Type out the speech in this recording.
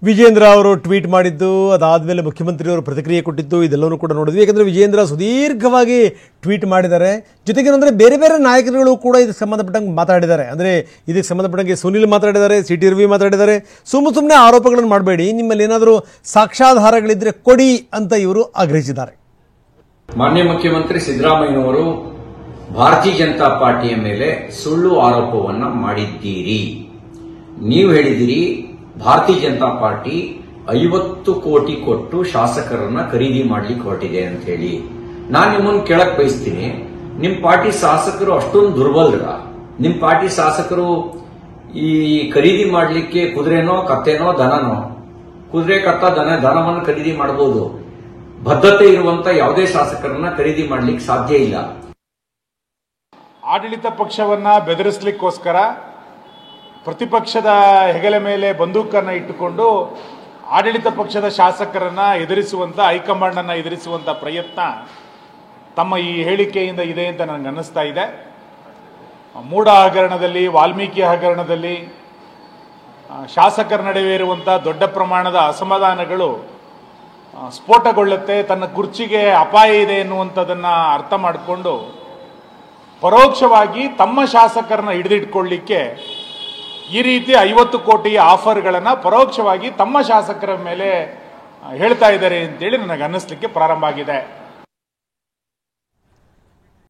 ವಿಜೇಂದ್ರ ಅವರು ಟ್ವೀಟ್ ಮಾಡಿದ್ದು, ಅದಾದಮೇಲೆ ಮುಖ್ಯಮಂತ್ರಿಯವರು ಪ್ರತಿಕ್ರಿಯೆ ಕೊಟ್ಟಿದ್ದು, ಇದೆಲ್ಲವೂ ಕೂಡ ನೋಡಿದ್ವಿ. ಯಾಕಂದರೆ ವಿಜೇಂದ್ರ ಸುದೀರ್ಘವಾಗಿ ಟ್ವೀಟ್ ಮಾಡಿದ್ದಾರೆ. ಜೊತೆಗೆ ಅಂದರೆ ಬೇರೆ ಬೇರೆ ನಾಯಕರುಗಳು ಕೂಡ ಇದಕ್ಕೆ ಸಂಬಂಧಪಟ್ಟಂಗೆ ಮಾತಾಡಿದ್ದಾರೆ. ಅಂದರೆ ಇದಕ್ಕೆ ಸಂಬಂಧಪಟ್ಟಂಗೆ ಸುನಿಲ್ ಮಾತಾಡಿದ್ದಾರೆ, ಸಿ ಟಿ ರವಿ ಮಾತಾಡಿದ್ದಾರೆ. ಸುಮ್ಮನೆ ಆರೋಪಗಳನ್ನು ಮಾಡಬೇಡಿ, ನಿಮ್ಮಲ್ಲಿ ಏನಾದರೂ ಸಾಕ್ಷ್ಯಾಧಾರಗಳಿದ್ದರೆ ಕೊಡಿ ಅಂತ ಇವರು ಆಗ್ರಹಿಸಿದ್ದಾರೆ. ಮಾನ್ಯ ಮುಖ್ಯಮಂತ್ರಿ ಸಿದ್ದರಾಮಯ್ಯನವರು ಭಾರತೀಯ ಜನತಾ ಪಾರ್ಟಿಯ ಮೇಲೆ ಸುಳ್ಳು ಆರೋಪವನ್ನ ಮಾಡಿದ್ದೀರಿ. ನೀವು ಹೇಳಿದಿರಿ ಭಾರತೀಯ ಜನತಾ ಪಾರ್ಟಿ 50 ಕೋಟಿ ಕೊಟ್ಟು ಶಾಸಕರನ್ನ ಖರೀದಿ ಮಾಡ್ಲಿಕ್ಕೆ ಹೊರಟಿದೆ ಅಂತ ಹೇಳಿ. ನಾನು ನಿಮ್ಮನ್ನು ಕೇಳಕ್ ಬಯಸ್ತೀನಿ, ನಿಮ್ ಪಾರ್ಟಿ ಶಾಸಕರು ಅಷ್ಟೊಂದು ದುರ್ಬಲರ? ನಿಮ್ ಪಾರ್ಟಿ ಶಾಸಕರು ಈ ಖರೀದಿ ಮಾಡ್ಲಿಕ್ಕೆ ಕುದುರೆನೋ ಕತ್ತೆನೋ ದನನೋ? ಕುದುರೆ ಕತ್ತ ದನವನ್ನು ಖರೀದಿ ಮಾಡಬಹುದು. ಬದ್ಧತೆ ಇರುವಂತ ಯಾವುದೇ ಶಾಸಕರನ್ನ ಖರೀದಿ ಮಾಡ್ಲಿಕ್ಕೆ ಸಾಧ್ಯ ಇಲ್ಲ. ಆಡಳಿತ ಪಕ್ಷವನ್ನ ಬೆದರಿಸಲಿಕ್ಕೋಸ್ಕರ ಪ್ರತಿಪಕ್ಷದ ಹೆಗಲ ಮೇಲೆ ಬಂದೂಕನ್ನು ಇಟ್ಟುಕೊಂಡು ಆಡಳಿತ ಪಕ್ಷದ ಶಾಸಕರನ್ನ ಎದುರಿಸುವಂತ, ಹೈಕಮಾಂಡ್ ಅನ್ನ ಎದುರಿಸುವಂತ ಪ್ರಯತ್ನ ತಮ್ಮ ಈ ಹೇಳಿಕೆಯಿಂದ ಇದೆ ಅಂತ ನನಗೆ ಅನ್ನಿಸ್ತಾ ಇದೆ. ಮೂಡ ಹಗರಣದಲ್ಲಿ, ವಾಲ್ಮೀಕಿ ಹಗರಣದಲ್ಲಿ ಶಾಸಕರ ನಡುವೆ ಇರುವಂತಹ ದೊಡ್ಡ ಪ್ರಮಾಣದ ಅಸಮಾಧಾನಗಳು ಸ್ಫೋಟಗೊಳ್ಳುತ್ತೆ. ತನ್ನ ಕುರ್ಚಿಗೆ ಅಪಾಯ ಇದೆ ಎನ್ನುವಂಥದ್ದನ್ನ ಅರ್ಥ ಮಾಡಿಕೊಂಡು ಪರೋಕ್ಷವಾಗಿ ತಮ್ಮ ಶಾಸಕರನ್ನ ಹಿಡಿದಿಟ್ಕೊಳ್ಳಿಕ್ಕೆ ಈ ರೀತಿ 50 ಕೋಟಿ ಆಫರ್ಗಳನ್ನ ಪರೋಕ್ಷವಾಗಿ ತಮ್ಮ ಶಾಸಕರ ಮೇಲೆ ಹೇಳ್ತಾ ಇದ್ದಾರೆ ಅಂತೇಳಿ ನನಗೆ ಅನ್ನಿಸ್ಲಿಕ್ಕೆ ಪ್ರಾರಂಭ ಆಗಿದೆ.